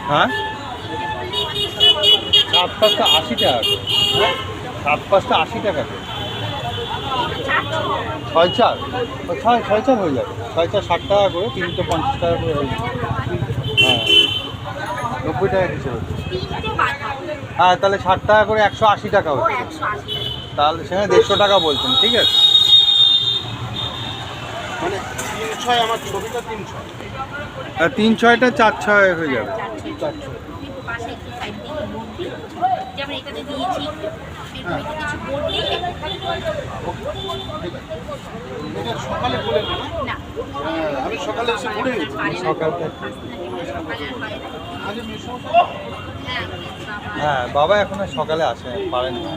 হ্যাঁ, 7 পাঁচটা 80 টাকা, 7 পাঁচটা 80 টাকা, 6 4 6 4 হয়ে যাবে, 6 4 60 টাকা করে, 350 টাকা করে হয়ে যাবে। হ্যাঁ, 90 টাকা হিসেবে। হ্যাঁ, তাহলে 60 টাকা করে 180 টাকা হচ্ছে, তাহলে সেখানে 150 টাকা বলছেন, ঠিক আছে। মানে 3-6 আমার ছবিটা 3-6, 3-6টা 4-6 হয়ে যাবে। সকালে বলে না, আমি সকালে এসে ঘুরে সকালটা হ্যাঁ, বাবা এখন আর সকালে আসে পারেন না।